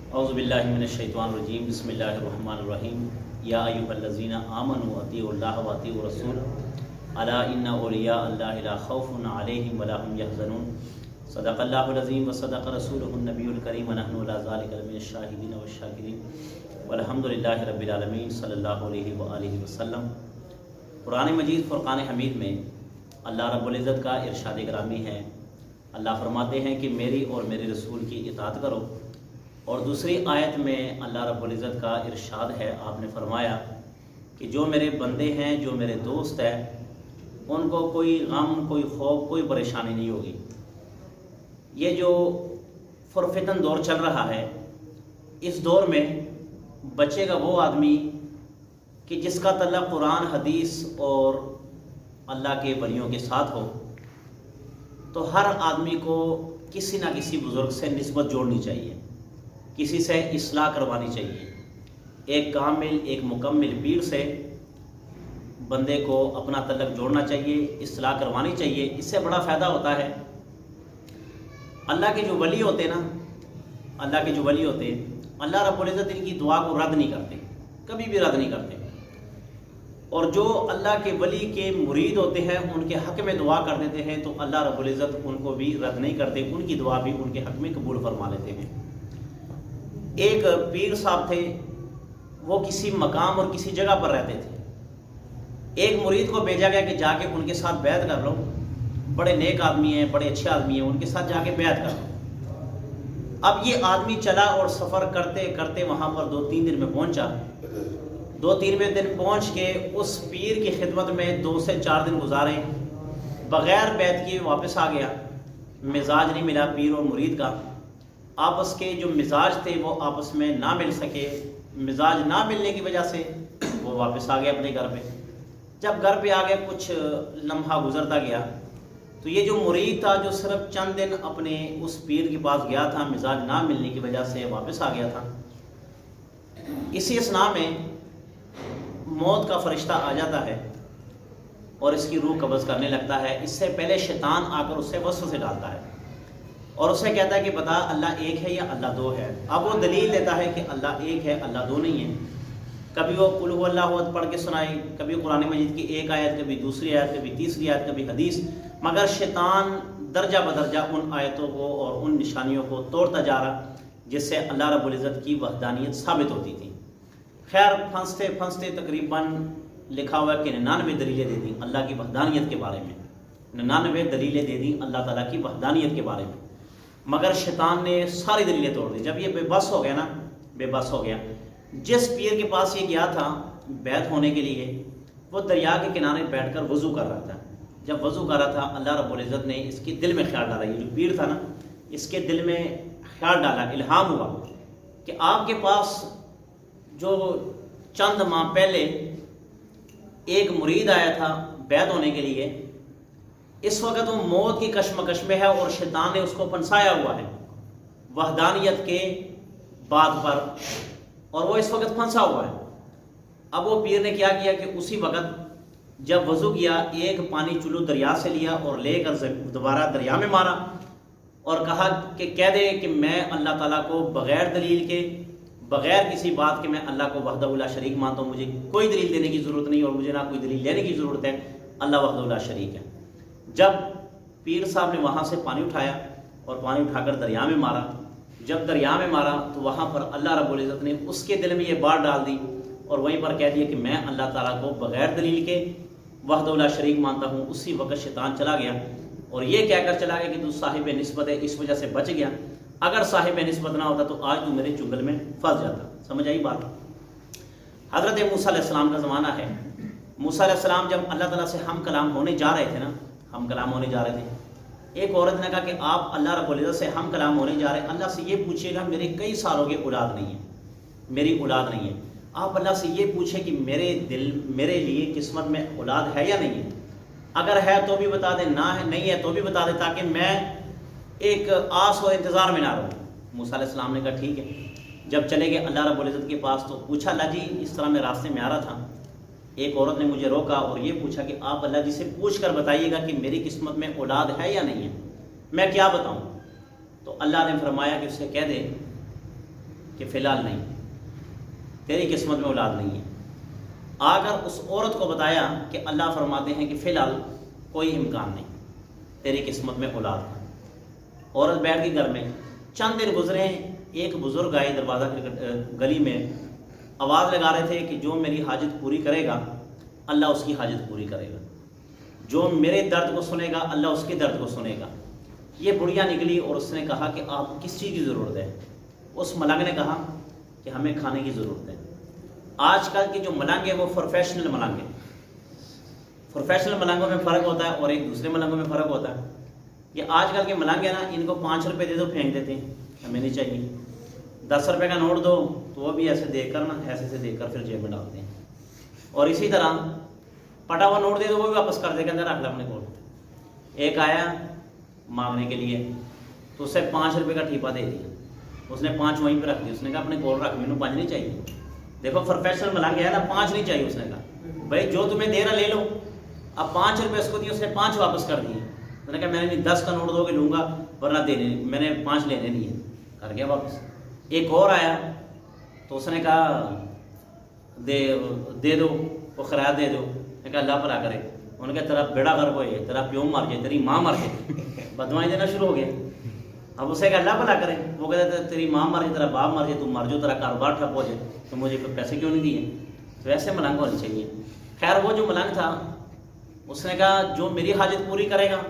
اعوذ باللہ من الشیطان الرجیم بسم اللہ الرحمن الرحیم یا ایھا الذین آمنوا اطیعوا اللہ واطیعوا الرسول الا ان اولیاء اللہ لا خوف علیہم ولا هم یحزنون صدق اللہ العظیم وصدق رسولہ النبی الکریم ونحن علی ذلک من الشاہدین والشاکرین والحمد للہ رب العالمین صلی اللہ علیہ وآلہ وسلم۔ قرآن مجید فرقان حمید میں اللہ رب العزت کا ارشاد گرامی ہے۔ اللہ فرماتے ہیں کہ میری اور میرے رسول کی اطاعت کرو، اور دوسری آیت میں اللہ رب العزت کا ارشاد ہے، آپ نے فرمایا کہ جو میرے بندے ہیں، جو میرے دوست ہیں، ان کو کوئی غم، کوئی خوف، کوئی پریشانی نہیں ہوگی۔ یہ جو فرفتن دور چل رہا ہے، اس دور میں بچے گا وہ آدمی کہ جس کا تعلق قرآن، حدیث اور اللہ کے ولیوں کے ساتھ ہو۔ تو ہر آدمی کو کسی نہ کسی بزرگ سے نسبت جوڑنی چاہیے، کسی سے اصلاح کروانی چاہیے۔ ایک کامل، ایک مکمل پیر سے بندے کو اپنا تعلق جوڑنا چاہیے، اصلاح کروانی چاہیے۔ اس سے بڑا فائدہ ہوتا ہے۔ اللہ کے جو ولی ہوتے ہیں نا، اللہ کے جو ولی ہوتے ہیں، اللہ رب العزت ان کی دعا کو رد نہیں کرتے، کبھی بھی رد نہیں کرتے۔ اور جو اللہ کے ولی کے مرید ہوتے ہیں، ان کے حق میں دعا کر دیتے ہیں تو اللہ رب العزت ان کو بھی رد نہیں کرتے، ان کی دعا بھی ان کے حق میں قبول فرما لیتے ہیں۔ ایک پیر صاحب تھے، وہ کسی مقام اور کسی جگہ پر رہتے تھے۔ ایک مرید کو بھیجا گیا کہ جا کے ان کے ساتھ بیعت کر لو، بڑے نیک آدمی ہیں، بڑے اچھے آدمی ہیں، ان کے ساتھ جا کے بیعت کر لو۔ اب یہ آدمی چلا اور سفر کرتے کرتے وہاں پر 2-3 دن میں پہنچا۔ 2-3 دن پہنچ کے اس پیر کی خدمت میں 2 سے 4 دن گزارے، بغیر بیعت کیے واپس آ گیا۔ مزاج نہیں ملا پیر اور مرید کا، آپس کے جو مزاج تھے وہ آپس میں نہ مل سکے۔ مزاج نہ ملنے کی وجہ سے وہ واپس آ گئے اپنے گھر پہ۔ جب گھر پہ آ گئے، کچھ لمحہ گزرتا گیا تو یہ جو مرید تھا، جو صرف چند دن اپنے اس پیر کے پاس گیا تھا، مزاج نہ ملنے کی وجہ سے واپس آ گیا تھا۔ اسی اثناء میں موت کا فرشتہ آ جاتا ہے اور اس کی روح قبض کرنے لگتا ہے۔ اس سے پہلے شیطان آ کر اس سے وسوسے ڈالتا ہے اور اسے کہتا ہے کہ بتا اللہ ایک ہے یا اللہ دو ہے۔ اب وہ دلیل دیتا ہے کہ اللہ ایک ہے، اللہ دو نہیں ہے۔ کبھی وہ قل هو اللہ احد پڑھ کے سنائے، کبھی قرآن مجید کی ایک آیت، کبھی دوسری آیت، کبھی تیسری آیت، کبھی حدیث، مگر شیطان درجہ بدرجہ ان آیتوں کو اور ان نشانیوں کو توڑتا جا رہا، جس سے اللہ رب العزت کی وحدانیت ثابت ہوتی تھی۔ خیر، پھنستے پھنستے تقریباً لکھا ہوا ہے کہ 99 دلیلیں دے دیں اللہ کی وحدانیت کے بارے میں، 99 دلیلیں دے دیں اللہ تعالیٰ کی وحدانیت کے بارے میں، مگر شیطان نے ساری دلیلیں توڑ دی۔ جب یہ بے بس ہو گیا نا، بے بس ہو گیا، جس پیر کے پاس یہ گیا تھا بیعت ہونے کے لیے، وہ دریا کے کنارے بیٹھ کر وضو کر رہا تھا۔ جب وضو کر رہا تھا، اللہ رب العزت نے اس کے دل میں خیال ڈالا، یہ جو پیر تھا نا، اس کے دل میں خیال ڈالا، الہام ہوا کہ آپ کے پاس جو چند ماہ پہلے ایک مرید آیا تھا بیعت ہونے کے لیے، اس وقت وہ موت کی کشمکش میں ہے اور شیطان نے اس کو پھنسایا ہوا ہے وحدانیت کے بات پر، اور وہ اس وقت پھنسا ہوا ہے۔ اب وہ پیر نے کیا کیا کہ اسی وقت جب وضو کیا، ایک پانی چلو دریا سے لیا اور لے کر دوبارہ دریا میں مارا اور کہا کہ کہہ دے کہ میں اللہ تعالیٰ کو بغیر دلیل کے، بغیر کسی بات کے میں اللہ کو وحدہ لا شریک مانتا ہوں، مجھے کوئی دلیل دینے کی ضرورت نہیں اور مجھے نہ کوئی دلیل لینے کی ضرورت ہے، اللہ وحدہ لا شریک ہے۔ جب پیر صاحب نے وہاں سے پانی اٹھایا اور پانی اٹھا کر دریا میں مارا، جب دریا میں مارا تو وہاں پر اللہ رب العزت نے اس کے دل میں یہ بات ڈال دی اور وہیں پر کہہ دیا کہ میں اللہ تعالیٰ کو بغیر دلیل کے وحدہ لا شریک مانتا ہوں۔ اسی وقت شیطان چلا گیا اور یہ کہہ کر چلا گیا کہ تو صاحب نسبت ہے، اس وجہ سے بچ گیا، اگر صاحب نسبت نہ ہوتا تو آج تو میرے چنگل میں پھنس جاتا۔ سمجھ آئی بات؟ حضرت موسیٰ علیہ السلام کا زمانہ ہے۔ موسیٰ علیہ السلام جب اللہ تعالیٰ سے ہم کلام ہونے جا رہے تھے نا، ہم کلام ہونے جا رہے تھے، ایک عورت نے کہا کہ آپ اللہ رب العزت سے ہم کلام ہونے جا رہے ہیں، اللہ سے یہ پوچھیے گا میرے کئی سالوں کی اولاد نہیں ہے، میری اولاد نہیں ہے، آپ اللہ سے یہ پوچھیں کہ میرے لیے قسمت میں اولاد ہے یا نہیں ہے، اگر ہے تو بھی بتا دیں، نہ ہے نہیں ہے تو بھی بتا دیں، تاکہ میں ایک آس و انتظار میں نہ رہوں۔ موسیٰ علیہ السلام نے کہا ٹھیک ہے۔ جب چلے گئے اللہ رب العزت کے پاس تو پوچھا، اللہ جی اس طرح میں راستے میں آ رہا تھا، ایک عورت نے مجھے روکا اور یہ پوچھا کہ آپ اللہ جی سے پوچھ کر بتائیے گا کہ میری قسمت میں اولاد ہے یا نہیں ہے، میں کیا بتاؤں؟ تو اللہ نے فرمایا کہ اسے کہہ دے کہ فی الحال نہیں، تیری قسمت میں اولاد نہیں ہے۔ اگر اس عورت کو بتایا کہ اللہ فرماتے ہیں کہ فی الحال کوئی امکان نہیں تیری قسمت میں اولاد کا، عورت بیٹھ گئی گھر میں، چند دن گزرے، ایک بزرگ آئے دروازہ گلی میں، آواز لگا رہے تھے کہ جو میری حاجت پوری کرے گا اللہ اس کی حاجت پوری کرے گا، جو میرے درد کو سنے گا اللہ اس کے درد کو سنے گا۔ یہ بڑھیا نکلی اور اس نے کہا کہ آپ کس چیز کی ضرورت ہے؟ اس ملنگ نے کہا کہ ہمیں کھانے کی ضرورت ہے۔ آج کل کی جو ملنگ ہے وہ پروفیشنل ملنگ ہے، پروفیشنل ملنگوں میں فرق ہوتا ہے اور ایک دوسرے ملنگوں میں فرق ہوتا ہے۔ یہ آج کل کے ملنگ ہیں نا، ان کو 5 روپے دے دو پھینک دیتے ہیں، ہمیں نہیں چاہیے۔ 10 روپے کا نوٹ دو تو وہ بھی ایسے دیکھ کر نا، ایسے سے دیکھ کر پھر جیب میں ڈالتے ہیں، اور اسی طرح پٹا ہوا نوٹ دے دو وہ بھی واپس کر دے کے اندر رکھ لے اپنے کو۔ ایک آیا مانگنے کے لیے تو اسے 5 روپے کا ٹھیپا دے دیا، اس نے 5 وہیں پہ رکھ دی، اس نے کہا اپنے کول رکھ، مینوں 5 نہیں چاہیے۔ دیکھو پروفیشنل ملنگ ہے نا، 5 نہیں چاہیے، اس نے کہا بھائی جو تمہیں دے رہا لے لو۔ اب 5 روپے اس کو دیے، اس نے 5 واپس کر دیے، اس نے کہا میں نے 10 کا نوٹ دو گے لوں گا ورنہ دینے، میں نے 5 لینے نہیں ہے، کر گیا واپس۔ ایک اور آیا تو اس نے کہا دے دو، وہ خیرات دے دو، نے کہا اللہ بھلا کرے، انہوں نے کہا تیرا بیڑا غرق ہوئے، تیرا پیو مر جائے، تیری ماں مر جائے، بدوائیں دینا شروع ہو گیا۔ اب اسے کہا اللہ بھلا کرے، وہ کہتا ہے تیری ماں مر جائے، تیرا باپ مر جائے، تم مر جاؤ، تیرا کاروبار ٹھپ ہو جائے، تو مجھے پیسے کیوں نہیں دیے؟ تو ایسے ملنگ ہونے چاہیے۔ خیر وہ جو ملنگ تھا اس نے کہا جو میری حاجت پوری کرے گا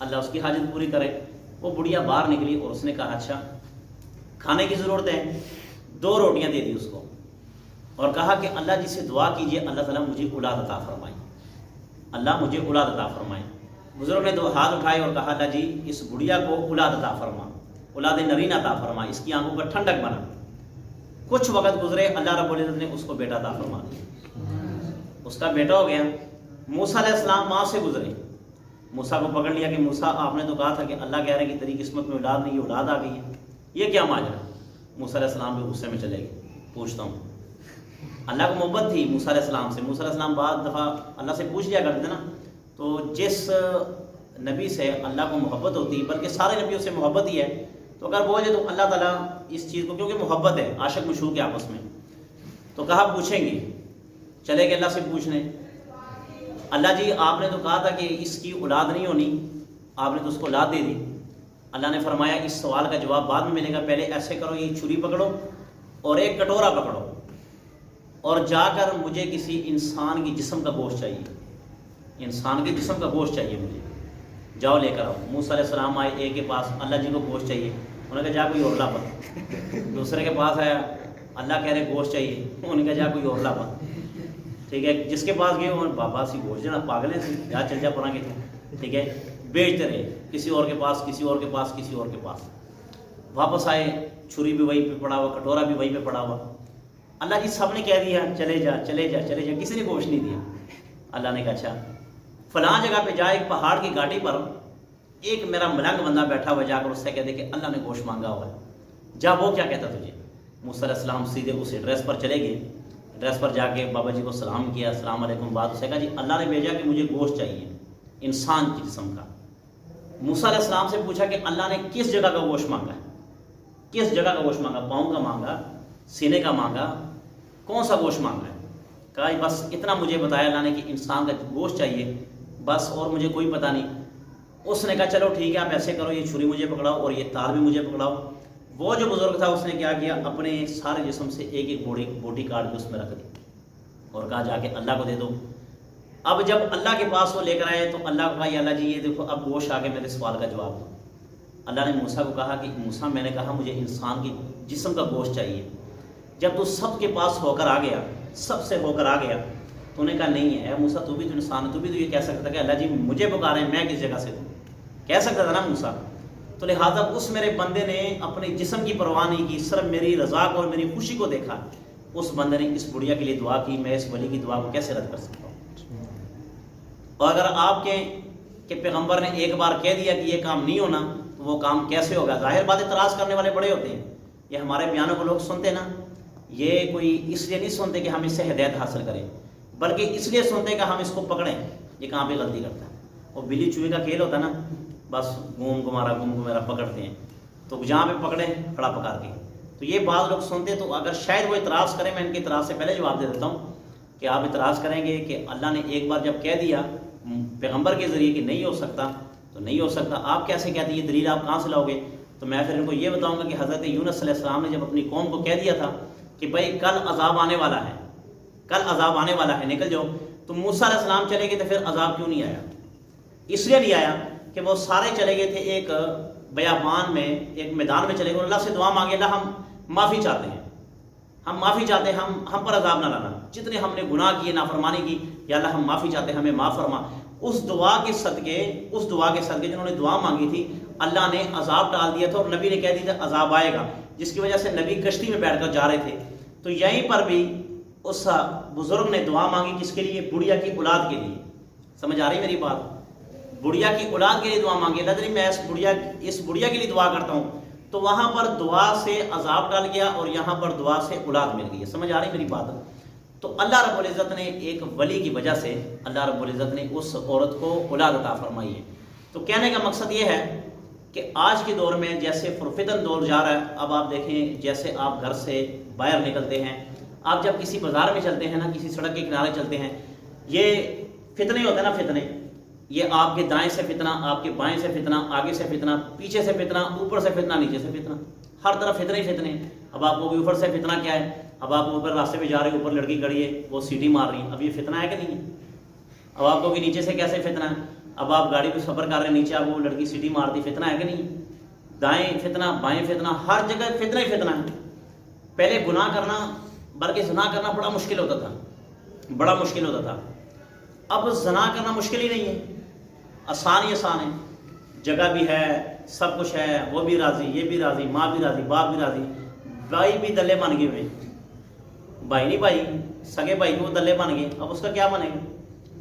اللہ اس کی حاجت پوری کرے۔ وہ بڑھیا باہر نکلی اور اس نے کہا اچھا کھانے کی ضرورت ہے، 2 روٹیاں دے دی اس کو اور کہا کہ اللہ جی سے دعا کیجئے اللہ تعالیٰ مجھے اولاد عطا فرمائے، اللہ مجھے اولاد عطا فرمائے۔ بزرگ نے 2 ہاتھ اٹھائے اور کہا اللہ جی اس بڑھیا کو اولاد عطا فرما، اولاد نرین عطا فرما، اس کی آنکھوں کا ٹھنڈک بنا۔ کچھ وقت گزرے، اللہ رب العزت نے اس کو بیٹا عطا فرما دیا، اس کا بیٹا ہو گیا۔ موسیٰ علیہ السلام وہاں سے گزرے، موسیٰ کو پکڑ لیا کہ موسیٰ آپ نے تو کہا تھا کہ اللہ کہہ رہے ہیں کہ تیری قسمت میں اولاد نہیں، اولاد آ گئی ہے، یہ کیا ماجرا؟ موسیٰ علیہ السلام بھی غصے میں چلے گئے، پوچھتا ہوں۔ اللہ کو محبت تھی موسیٰ علیہ السلام سے، موسیٰ علیہ السلام بعض دفعہ اللہ سے پوچھ لیا کرتے نا، تو جس نبی سے اللہ کو محبت ہوتی، بلکہ سارے نبیوں سے محبت ہی ہے، تو اگر بولے تو اللہ تعالیٰ اس چیز کو، کیونکہ محبت ہے، عاشق مشوق کے آپس میں، تو کہا پوچھیں گے، چلے گئے اللہ سے پوچھنے۔ اللہ جی آپ نے تو کہا تھا کہ اس کی اولاد نہیں ہونی، آپ نے تو اس کو اولاد دے دی۔ اللہ نے فرمایا اس سوال کا جواب بعد میں ملے گا، پہلے ایسے کرو، یہ چھری پکڑو اور ایک کٹورا پکڑو اور جا کر مجھے کسی انسان کی جسم کا گوشت چاہیے، انسان کے جسم کا گوشت چاہیے مجھے، جاؤ لے کر آؤ۔ موسیٰ علیہ السلام آئے، ایک کے پاس اللہ جی کو گوشت چاہیے، انہوں نے کہا جا کوئی اور لا پا۔ دوسرے کے پاس آیا، اللہ کہہ رہے گوشت چاہیے، انہوں نے کہا جا کوئی اور لا پا۔ ٹھیک ہے، جس کے پاس گئے انہوں نے بابا سی گوشت جنا پاگل ہیں، جا چل جا پڑا کے تھے، ٹھیک ہے، بیچتے رہے کسی اور کے پاس، کسی اور کے پاس، کسی اور کے پاس۔ واپس آئے، چھری بھی وہیں پہ پڑا ہوا، کٹورا بھی وہیں پہ پڑا ہوا۔ اللہ جی سب نے کہہ دیا چلے جا چلے جا چلے جا، کسی نے گوشت نہیں دیا۔ اللہ نے کہا اچھا فلاں جگہ پہ جا، ایک پہاڑ کی گاٹی پر ایک میرا ملنگ بندہ بیٹھا ہوا، جا کر اس سے کہہ دے کہ اللہ نے گوشت مانگا ہوا ہے، جا وہ کیا کہتا تجھے۔ موسیٰ علیہ السلام سیدھے اس ایڈریس پر چلے گئے، ایڈریس پر جا کے بابا جی کو سلام کیا، السلام علیکم، بات اسے کہا جی اللہ نے بھیجا کہ مجھے گوشت چاہیے انسان کی جسم کا۔ موسیٰ علیہ السلام سے پوچھا کہ اللہ نے کس جگہ کا گوشت مانگا ہے، کس جگہ کا گوشت مانگا، پاؤں کا مانگا، سینے کا مانگا، کون سا گوشت مانگا ہے؟ کہا بس اتنا مجھے بتایا اللہ نے کہ انسان کا گوشت چاہیے، بس اور مجھے کوئی پتہ نہیں۔ اس نے کہا چلو ٹھیک ہے آپ ایسے کرو، یہ چھری مجھے پکڑاؤ اور یہ تار بھی مجھے پکڑاؤ۔ وہ جو بزرگ تھا اس نے کیا کیا، اپنے سارے جسم سے ایک ایک بوٹی کاٹ کے اس میں رکھ دی اور کہا جا کے اللہ کو دے دو۔ اب جب اللہ کے پاس وہ لے کر آئے تو اللہ کو کہا یا اللہ جی یہ دیکھو اب گوشت آ کے میرے سوال کا جواب دو۔ اللہ نے موسیٰ کو کہا کہ موسیٰ میں نے کہا مجھے انسان کی جسم کا گوشت چاہیے، جب تو سب کے پاس ہو کر آ گیا، سب سے ہو کر آ گیا، تو نے کہا نہیں ہے موسیٰ تو بھی تو انسان ہے، تو بھی تو یہ کہہ سکتا کہ اللہ جی مجھے پکارے ہیں، میں کس جگہ سے دوں، کہہ سکتا تھا نا موسیٰ۔ تو لہٰذا اس میرے بندے نے اپنے جسم کی پرواہ نہیں کی، صرف میری رضا کو اور میری خوشی کو دیکھا۔ اس بندے نے اس بڑھیا کے لیے دعا کی، میں اس ولی کی دعا کو کیسے رد کر سکتا ہوں؟ اور اگر آپ کے پیغمبر نے ایک بار کہہ دیا کہ یہ کام نہیں ہونا تو وہ کام کیسے ہوگا؟ ظاہر بات اعتراض کرنے والے بڑے ہوتے ہیں، یہ ہمارے بیانوں کو لوگ سنتے نا، یہ کوئی اس لیے نہیں سنتے کہ ہم اس سے ہدایت حاصل کریں، بلکہ اس لیے سنتے کہ ہم اس کو پکڑیں یہ کہاں پہ غلطی کرتا ہے۔ اور بلی چوہے کا کھیل ہوتا ہے نا، بس گھوم گھمارا پکڑتے ہیں، تو جہاں پہ پکڑے کھڑا پکار کے تو یہ بعض لوگ سنتے تو اگر شاید وہ اعتراض کریں، میں ان کے اعتراض سے پہلے جواب دے دیتا ہوں کہ آپ اعتراض کریں گے کہ اللہ نے ایک بار جب کہہ دیا پیغمبر کے ذریعے کہ نہیں ہو سکتا تو نہیں ہو سکتا، آپ کیسے کہتے ہیں، یہ دلیل آپ کہاں سے لاؤ گے؟ تو میں پھر ان کو یہ بتاؤں گا کہ حضرت یونس علیہ السلام نے جب اپنی قوم کو کہہ دیا تھا کہ بھائی کل عذاب آنے والا ہے، کل عذاب آنے والا ہے، نکل جاؤ، تو موسیٰ علیہ السلام چلے گئے، تو پھر عذاب کیوں نہیں آیا؟ اس لیے نہیں آیا کہ وہ سارے چلے گئے تھے ایک بیابان میں، ایک میدان میں چلے گئے، اللہ سے دعا مانگے اللہ ہم معافی چاہتے ہیں، ہم معافی چاہتے ہیں، ہم پر عذاب نہ لانا، جتنے ہم نے گناہ کیے، نافرمانی کی، یا اللہ ہم معافی چاہتے ہیں، ہمیں معاف فرما۔ اس دعا کے صدقے جنہوں نے دعا مانگی تھی، اللہ نے عذاب ڈال دیا تھا، اور نبی نے کہہ دیا تھا عذاب آئے گا، جس کی وجہ سے نبی کشتی میں بیٹھ کر جا رہے تھے۔ تو یہیں پر بھی اس بزرگ نے دعا مانگی، کس کے لیے؟ بڑھیا کی اولاد کے لیے۔ سمجھ آ رہی میری بات؟ بڑھیا کی اولاد کے لیے دعا مانگی، اللہ تعالی میں اس بڑھیا کے لیے دعا کرتا ہوں، تو وہاں پر دعا سے عذاب ڈال گیا اور یہاں پر دعا سے اولاد مل گئی۔ سمجھ آ رہی میری بات؟ تو اللہ رب العزت نے ایک ولی کی وجہ سے اللہ رب العزت نے اس عورت کو اولاد عطا فرمائی ہے۔ تو کہنے کا مقصد یہ ہے کہ آج کے دور میں جیسے پرفتن دور جا رہا ہے، اب آپ دیکھیں جیسے آپ گھر سے باہر نکلتے ہیں، آپ جب کسی بازار میں چلتے ہیں نا، کسی سڑک کے کنارے چلتے ہیں، یہ فتنے ہوتے ہیں نا، فتنے، یہ آپ کے دائیں سے فتنہ، آپ کے بائیں سے فتنہ، آگے سے فتنہ، پیچھے سے فتنہ، اوپر سے فتنہ، نیچے سے فتنہ، ہر طرف فتنے ہی فتنے۔ اب آپ کو اوپر سے فتنہ کیا ہے؟ اب آپ اوپر راستے پہ جا رہے ہیں، اوپر لڑکی کھڑی ہے، وہ سیٹی مار رہی ہے، اب یہ فتنہ ہے کہ نہیں ہے؟ اب آپ کو کہ نیچے سے کیسے فتنہ ہے؟ اب آپ گاڑی پہ سفر کر رہے ہیں، نیچے آپ کو لڑکی سیٹی مارتی، فتنہ ہے کہ نہیں؟ دائیں فتنہ، بائیں فتنہ، ہر جگہ فتنہ ہی فتنہ ہے۔ پہلے گناہ کرنا بلکہ زنا کرنا بڑا مشکل ہوتا تھا، بڑا مشکل ہوتا تھا، اب زنا کرنا مشکل ہی نہیں ہے، آسان ہی آسان ہے، جگہ بھی ہے، سب کچھ ہے، وہ بھی راضی، یہ بھی راضی، ماں بھی راضی، باپ بھی راضی، بھائی بھی دلے بن گئے ہوئے، بھائی نہیں بھائی، سگے بھائی بھی وہ دلے بن گئے، اب اس کا کیا بنے گا؟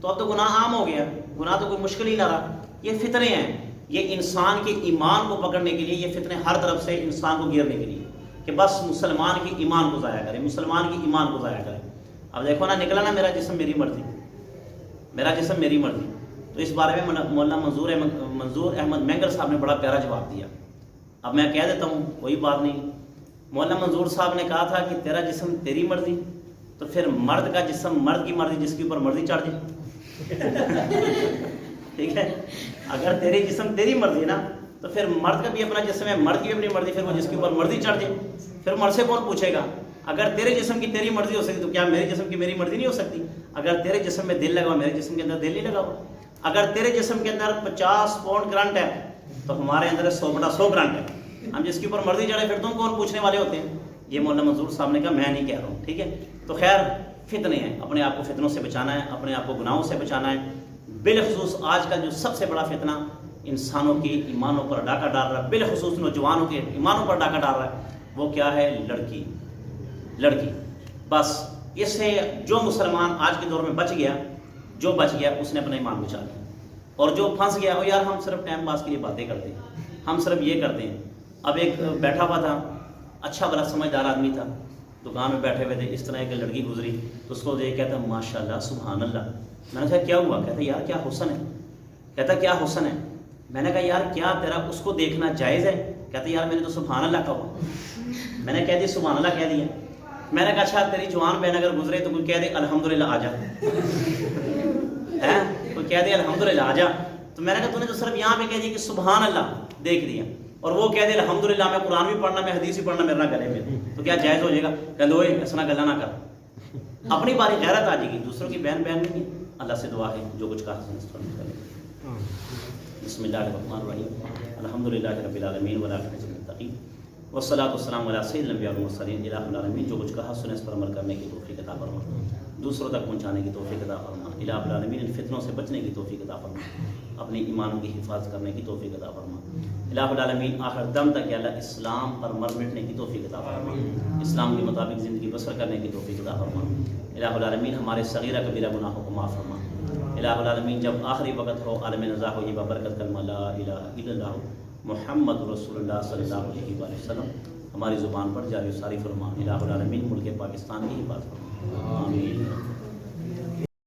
تو اب تو گناہ عام ہو گیا، گناہ تو کوئی مشکل ہی نہ رہا۔ یہ فتنے ہیں، یہ انسان کے ایمان کو پکڑنے کے لیے، یہ فتنے ہر طرف سے انسان کو گرنے کے لیے کہ بس مسلمان کی ایمان کو ضائع کرے، مسلمان کی ایمان کو ضائع کرے۔ اب دیکھو نا، نکلا نا میرا جسم میری مرضی، میرا جسم میری مرضی۔ تو اس بارے میں مولانا منظور احمد مینگر صاحب نے بڑا پیارا جواب دیا۔ اب میں کہہ دیتا ہوں، کوئی بات نہیں۔ مولانا منظور صاحب نے کہا تھا کہ تیرا جسم تیری مرضی، تو پھر مرد کا جسم مرد کی مرضی، جس کے اوپر مرضی چڑھ جائے، ٹھیک ہے؟ اگر تیری جسم تیری مرضی نا، تو پھر مرد کا بھی اپنا جسم ہے، مرد کی بھی اپنی مرضی، پھر وہ جس کے اوپر مرضی چڑھ جائے، پھر مرد سے کون پوچھے گا؟ اگر تیرے جسم کی تیری مرضی ہو سکتی تو کیا میرے جسم کی میری مرضی نہیں ہو سکتی؟ اگر تیرے جسم میں دل لگا ہوا، میرے جسم کے اندر دل نہیں لگا ہوا؟ اگر تیرے جسم کے اندر 50 پاؤنڈ کرنٹ ہے تو ہمارے اندر 100/100 کرنٹ ہے، ہم جس کے اوپر مرضی چڑھے، پھر تم کون پوچھنے والے ہوتے ہیں؟ یہ مولانا منظور صاحب نے کہا، میں نہیں کہہ رہا ہوں، ٹھیک ہے؟ تو خیر، فتنے ہیں، اپنے آپ کو فتنوں سے بچانا ہے، اپنے آپ کو گناہوں سے بچانا ہے۔ بالخصوص آج کا جو سب سے بڑا فتنہ انسانوں کی ایمانوں پر ڈاکہ ڈال رہا ہے، بالخصوص نوجوانوں کے ایمانوں پر ڈاکہ ڈال رہا ہے، وہ کیا ہے؟ لڑکی۔ بس اس سے جو مسلمان آج کے دور میں بچ گیا، جو بچ گیا اس نے اپنا ایمان بچا لیا، اور جو پھنس گیا وہ یار ہم صرف ٹائم پاس کے لیے باتیں کرتے ہیں، ہم صرف یہ کرتے ہیں۔ اب ایک بیٹھا ہوا تھا، اچھا بڑا سمجھدار آدمی تھا، دکان میں بیٹھے ہوئے تھے، اس طرح ایک لڑکی گزری تو اس کو دیکھ کہتا ماشاء اللہ سبحان اللہ۔ میں نے کہا کیا ہوا؟ کہتا یار کیا حسن ہے، کہتا کیا حسن ہے۔ میں نے کہا یار کیا تیرا اس کو دیکھنا جائز ہے؟ کہتا یار میں نے تو سبحان اللہ کہا، میں نے کہہ دی سبحان اللہ کہہ دیا۔ میں نے کہا اچھا تیری جوان بہن اگر گزرے تو کوئی کہہ دے الحمدللہ آ جا، کوئی کہہ دے الحمدللہ آ جا، تو میں نے کہا تو نے تو صرف یہاں پہ کہہ دیا کہ سبحان اللہ دیکھ دیا، اور وہ کہہ دے الحمدللہ میں قرآن بھی پڑھنا، میں حدیث بھی پڑھنا، میرے نہ گلے میں، تو کیا جائز ہو جائے گا؟ کہتے ہوئے ایسا نہ گلا نہ کر، اپنی باری غیرت آ جائے گی، دوسروں کی بہن نہیں ہے۔ اللہ سے دعا ہے جو کچھ کہا بسم اللہ الرحمن الرحیم، الحمدللہ رب العالمین والعاقبۃ للمتقین والصلاۃ والسلام علی سید الانبیاء والمرسلین، الہ العالمین جو کچھ کہا سنے اس پر عمل کرنے کی توفیق عطا فرما، دوسروں تک پہنچانے کی توفیق عطا فرما، الہ العالمین ان فتنوں سے بچنے کی توفیق عطا فرما، اپنی ایمانوں کی حفاظت کرنے کی توفیق عطا فرما، الہ العالمین آخر دم تک یا اللہ اسلام پر مر مٹنے کی توفیق عطا فرما، اسلام کے مطابق زندگی بسر کرنے کی توفیق عطا فرما، الہ العالمین ہمارے صغیرہ کبیرہ گناہوں کو معاف فرما، الہ العالمین جب آخری وقت ہو عالم نزا ہو، یہ بابرکت کلمہ لا الہ الا اللہ محمد رسول اللہ صلی اللہ علیہ وآلہ وسلم ہماری زبان پر جاری و ساری فرما، الہ العالمین ملک پاکستان کی حفاظت فرما، آمین۔